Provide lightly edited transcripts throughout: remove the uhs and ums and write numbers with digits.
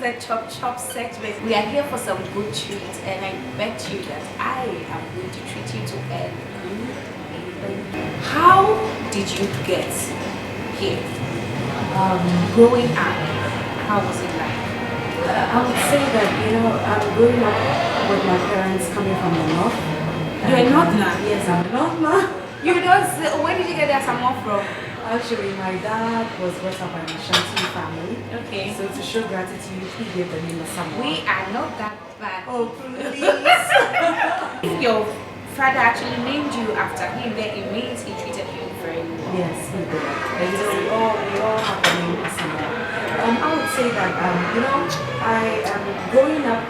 a chop segment. We are here for some good treats, and I bet you that I am going to treat you to a good. How did you get here? Growing up, how was it like? I would say that, I'm growing up with my parents coming from the north. You're not now? Yes, I'm not now. You don't say, where did you get that Samoa from? Actually, my dad was brought up by an Ashanti family. Okay. So to show gratitude, he gave the name of Samoa. We are not that bad. Oh, please. If your father actually named you after him, then it means he treated you very well. Yes, he did. And so we all have the name of Samoa. I would say that, growing up,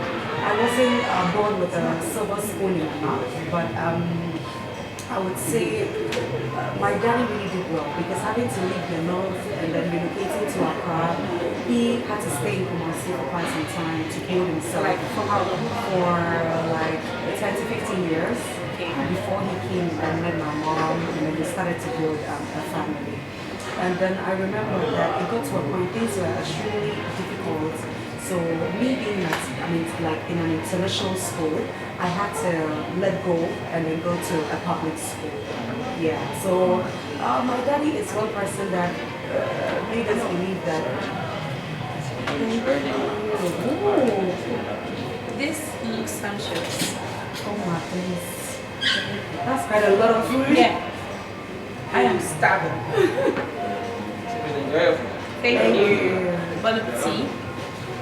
I wasn't born with a silver spoon in my mouth, but I would say my daddy really did well, because having to leave the north and then relocating to Accra, he had to stay in Kumasi for quite some time to build himself. Like for how long? For like 10 to 15 years. Okay. Before he came and met my mom, and then they started to build a family. And then I remember that it got to a point, things were extremely difficult. So me being like in an international school, I had to let go and then go to a public school. Yeah, so my daddy is one person that made us believe that. Ooh, this looks sumptuous. Oh my goodness. That's quite a lot of food. Yeah. I am starving. Thank you. Bon appetit.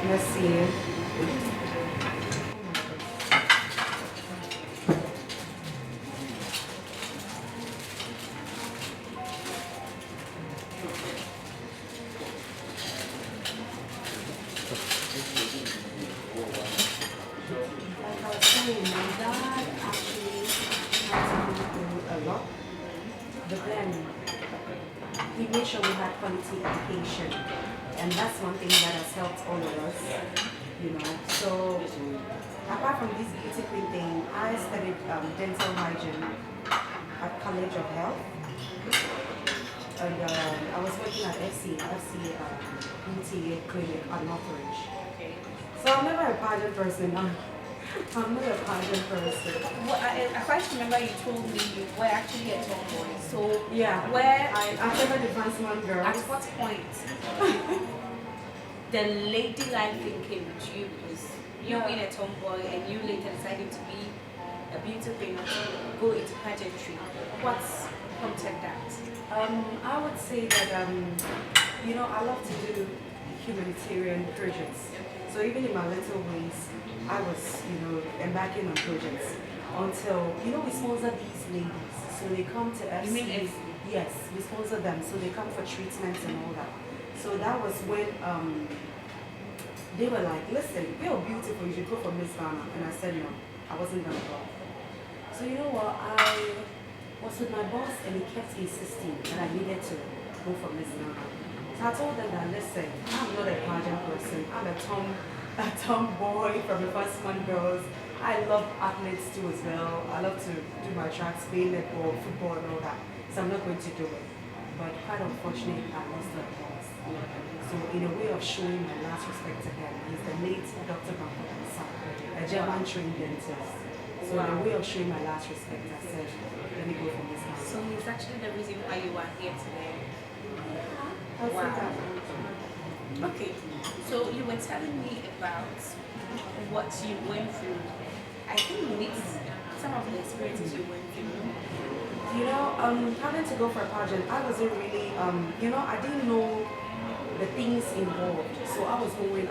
Merci. My dad actually had to go through a lot, but then he made sure we had quality education, and that's one thing that has helped all of us, So apart from this beauty queen thing, I studied dental hygiene at College of Health, and I was working at FC beauty clinic at Northridge. Okay. So I'm never a pageant person. I'm not a pageant person. Well, I quite remember you told me you were actually a tomboy. So Yeah. where I never the fancy girl. at what point the ladylike thing came with you, because you being a tomboy and you later decided to be a beauty queen and go into pageantry. What's prompted that? I would say that I love to do humanitarian projects. So even in my little ways, I was, embarking on projects until, we sponsor these ladies. So they come to us. You mean FC? Yes, we sponsor them. So they come for treatments and all that. So that was when they were like, listen, you're beautiful, you should go for Miss Ghana. And I said, no, I wasn't going to go. So you know what, I was with my boss and he kept insisting that I needed to go for Miss Ghana. So I told them that, listen, I'm not a pageant person. I'm a tomboy from the First Month Girls. I love athletes too as well. I love to do my tracks, play netball, football and all that. So I'm not going to do it. But quite unfortunately, I lost that boss. So in a way of showing my last respect to him, he's the late Dr. Bankodansa, a German trained dentist. So in a way of showing my last respect, I said, let me go for this guy. So he's actually the reason why you are here today. I'll say Wow. that. Okay, so you were telling me about what you went through. I think mix some of the experiences you went through. Having to go for a pageant, I wasn't really, I didn't know the things involved. So I was green,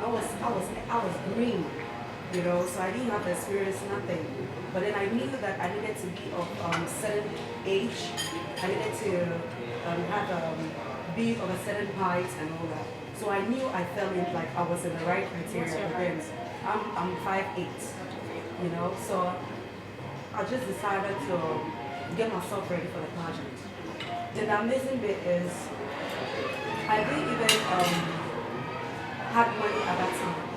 so I didn't have the experience, nothing. But then I knew that I needed to be of certain age. I needed to be of a certain height and all that. So I knew I fell in, like I was in the right criteria. Again, I'm 5'8", so I just decided to get myself ready for the pageant. Then the amazing bit is I didn't even have money at that time.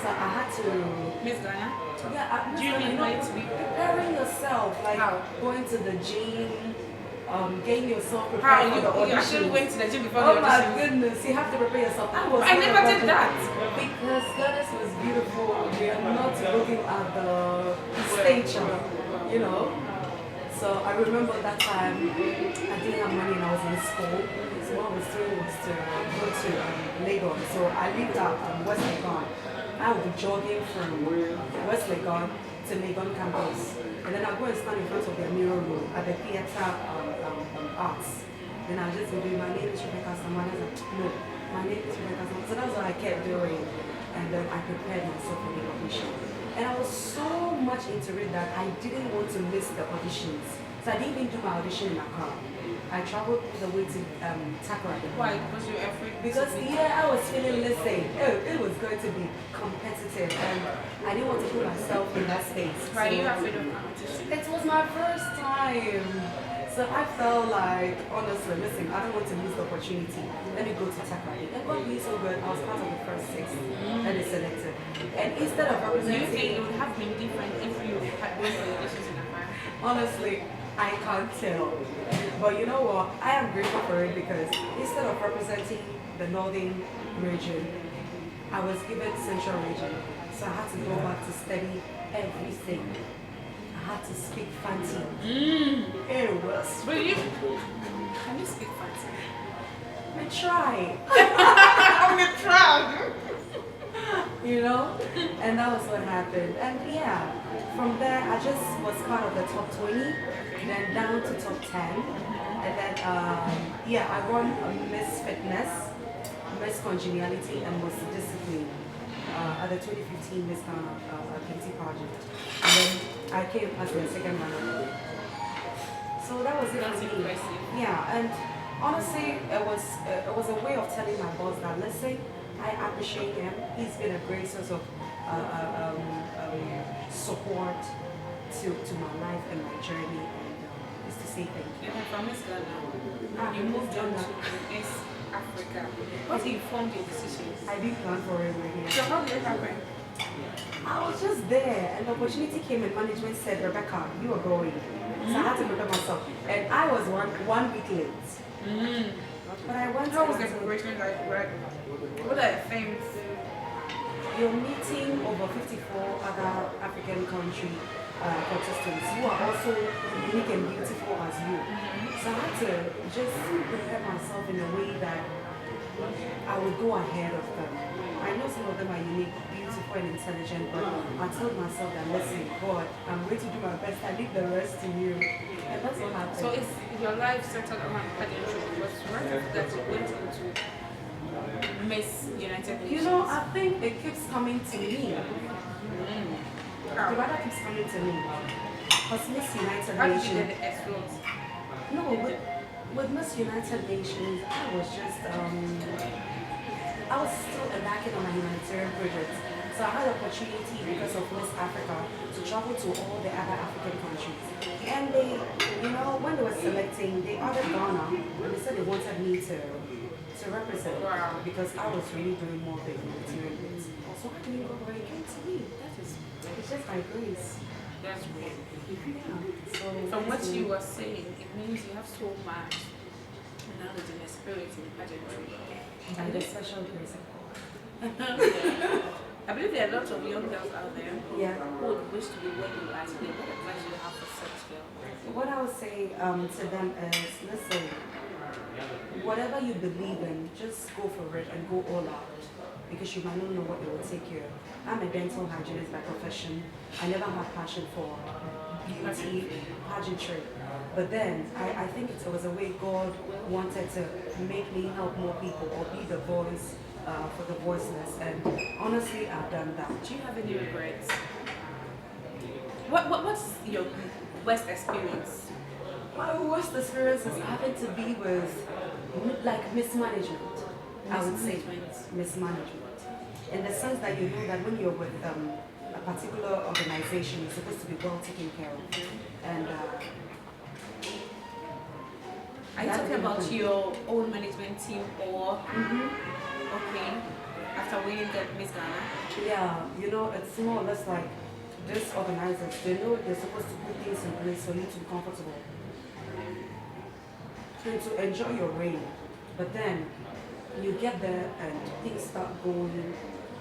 So I had to Miss Ghana? yeah, Do you mean like to be preparing yourself, like How? going to the gym, getting yourself How prepared for the you actually audition. went to the gym before Oh the my audition? goodness, you have to prepare yourself. I never did that. Because Goddess was beautiful. We are not looking at the stature, you know. So I remember that time I didn't have money and I was in school. So what I was doing was to go to Lagos. So I lived at West Legon. I would be jogging from West Legon to Legon campus. And then I'll go and stand in front of the mirror room at the theatre arts. Then I'll just be doing, my name is Rebecca Someone. I was like, no, my name is Rebecca Someone. So that's what I kept doing. And then I prepared myself for the audition. And I was so much into it that I didn't want to miss the auditions. So I didn't even do my audition in Accra. I traveled the way to Takara. Why? Because you were afraid? Because I was feeling, listen, it was going to be competitive and I didn't want to put myself in that space. Why are you afraid of competition? It was my first time. So I felt like, honestly, listen, I don't want to lose the opportunity. Let me go to Takara. And God being so good, I was part of the first 6 that is selected. And instead of Do you representing... think it would have been different if you had went for the auditions in Accra? Honestly, I can't tell. But you know what? I am grateful for it because instead of representing the northern region, I was given central region. So I had to go back to study everything. I had to speak fancy. It was. Really? Can you speak fancy? I try. I'm proud. You know? And that was what happened. And yeah, from there I just was part of the top 20, then down to top 10. And then, yeah, I won Miss Fitness, Miss Congeniality, and Miss Discipline at the 2015 Miss Ghana Beauty pageant. And then I came as the second runner. So that was it. That's for me. impressive. Yeah, and honestly, it was a way of telling my boss that, listen, I appreciate him. He's been a great source of support to my life and my journey. And to say thank you. And then from Miss Ghana, you moved on to Miss Africa. What informed your decisions? I didn't plan for it really. So how did it happen? I was just there and the opportunity came and management said, Rebecca, you are going. So I had to prepare myself. And I was one week late. But I went How was the preparation like? What are the things? You're meeting over 54 other African country contestants who are also unique and beautiful as you. So I had to just prepare myself in a way that I would go ahead of them. I know some of them are unique, beautiful and intelligent, but I told myself that, listen, God, I'm going to do my best. I leave the rest to you. And that's what happened. So is your life centered around pageantry? Because right after that you went into Miss United Nations. You know, I think it keeps coming to me. How? The rather keeps coming to me. Because Miss United How did you Nations. get the exploit? No, with Miss United Nations, I was just, I was still embarking on my humanitarian project. So I had the opportunity because of Miss Africa to travel to all the other African countries. And they, you know, when they were selecting, they ordered Ghana and they said they wanted me to represent. Wow. Because I was really doing more the humanitarian bits. So I didn't go where it came to me. It's just by grace. That's weird. Yeah. So From what you were saying, it means you have so much knowledge and experience in pageantry. and the special grace of God. I believe there are lots of young girls out there Yeah. who would wish to be what you are today. What advice do you have for such girls? What I would say to them is, listen, whatever you believe in, just go for it and go all out. Because you might not know what it will take you. I'm a dental hygienist by profession. I never had passion for beauty, pageantry. But then, I think it was a way God wanted to make me help more people or be the voice for the voiceless. And honestly, I've done that. Do you have any regrets? What's your worst experience? My worst experience is having to be with, like, mismanagement. I would say mismanagement. In the sense that you know that when you're with a particular organization, you're supposed to be well taken care of. And Are you talking about your own management team or okay, after winning the Miss Ghana? yeah, you know, it's more or less like these organizers, they know they're supposed to put things in place for you to be comfortable. and to enjoy your reign. But then you get there and things start going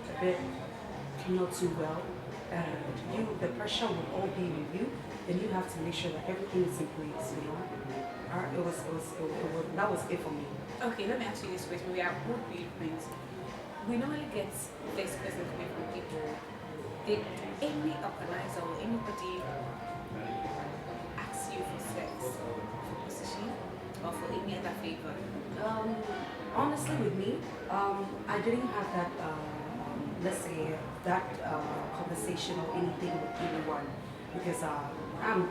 a bit not too well, and the pressure will all be on you, and you have to make sure that everything is in place, you know. That was it for me. Okay, let me ask you this question. We are both viewpoints. We normally get this question coming from people. Did any organizer or anybody ask you for sex, for position, or for any other favor? Honestly, with me, I didn't have that, let's say, that conversation or anything with anyone, because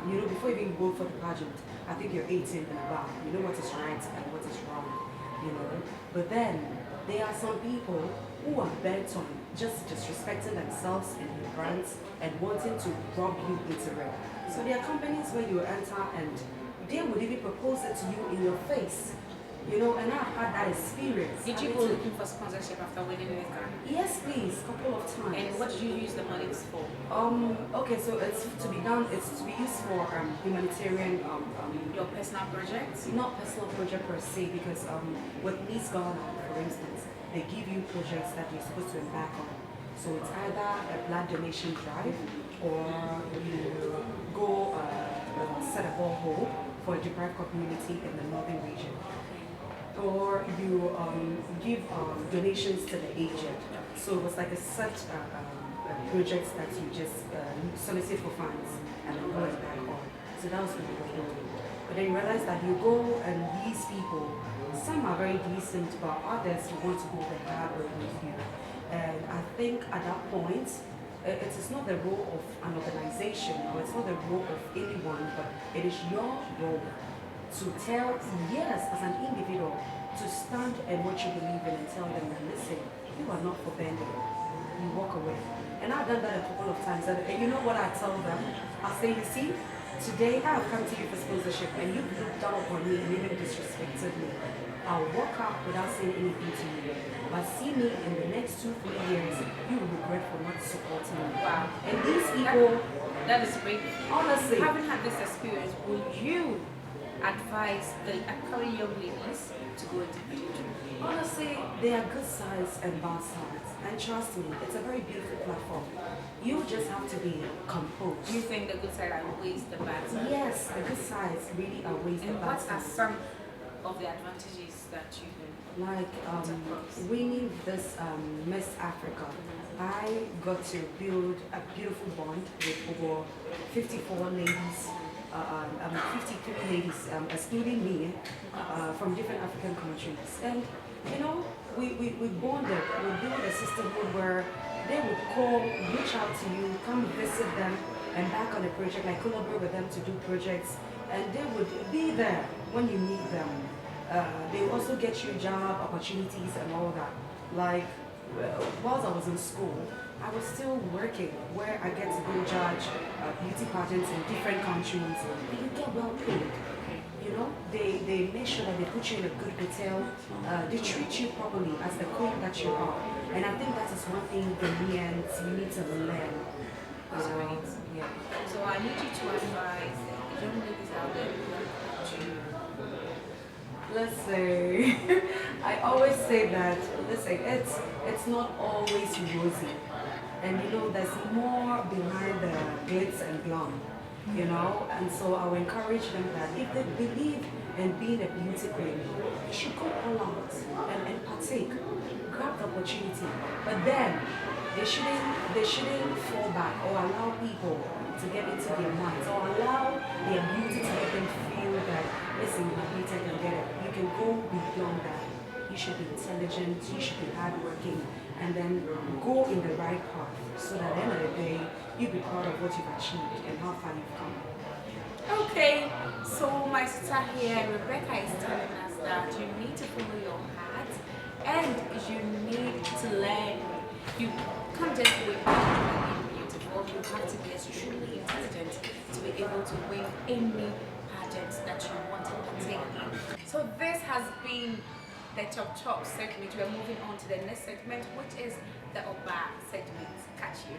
you know, before you even go for the pageant, I think you're 18 and above. You know what is right and what is wrong, you know. But then there are some people who are bent on just disrespecting themselves and their brands and wanting to rob you into it. So there are companies where you enter and they would even propose it to you in your face. You know, and I've had that experience. Did you go looking for sponsorship after winning this Ghana? Yes, please, a couple of times. And what did you use the monies for? Okay, so it's to be used for humanitarian Your personal projects? not personal project per se, because with Miss Ghana, for instance, they give you projects that you're supposed to embark on. So it's either a blood donation drive, or you go set a borehole for a deprived community in the northern region, or you give donations to the aged. So it was like a set projects that you just solicit for funds and then go and back on. So that was what we were doing. But then you realize that you go and these people, some are very decent, but others want to go the hard way with you. And I think at that point, it is not the role of an organization, or it's not the role of anyone, but it is your role to tell, yes, as an individual, to stand and what you believe in and tell them that, listen, you are not for bending. You walk away. And I've done that a couple of times. And you know what I tell them? I say, you see, today I have come to you for sponsorship and you've looked down on me and even disrespected me. I'll walk out without saying anything to you. But see me in the next 2-3 years, you will regret for not supporting me. Wow. And these people, that is great. honestly, Having had this experience, would you advise the upcoming young ladies to go into pageantry? honestly, they are good sides and bad sides. And trust me, it's a very beautiful platform. You just have to be composed. Do you think the good side outweighs the bad side? Yes, the good sides really outweighs the And bad what are sides. some of the advantages that you can? Like winning this Miss Africa, I got to build a beautiful bond with over 54 ladies, 53 ladies, excluding me, from different African countries. And you know, we bonded. We built a sisterhood where they would call, reach out to you, come visit them, and back on a project, like collaborate with them to do projects, and they would be there when you need them. They will also get you job opportunities and all that. Like, whilst I was in school, I was still working, where I get to go judge beauty pageants in different countries, and you get well paid. You know, they make sure that they put you in a good hotel, they treat you properly as the queen that you are. And I think that is one thing Ghanaians, we need to learn. That's great. Yeah. So I need you to advise young ladies out there to. Let's say, I always say that, listen, it's not always rosy. And you know, there's more behind the glitz and glam, you know? And so I will encourage them that if they believe in being a beauty queen, you should go all out and partake, grab the opportunity. But then, they shouldn't fall back or allow people to get into their minds, or allow their beauty to make them feel that, listen, you're beauty, I can get it. You can go beyond that. You should be intelligent, you should be hardworking, and then go in the right path, so that at the end of the day, you'll be proud of what you've achieved and how far you've come. Okay, so my sister here, Rebecca, is telling us that you need to follow your heart and you need to learn. You can't just wait for being beautiful. You have to be extremely intelligent to be able to win any pageants that you want to partake in. So this has been the Chop segment. We're moving on to the next segment, which is the Oba segment. Catch you.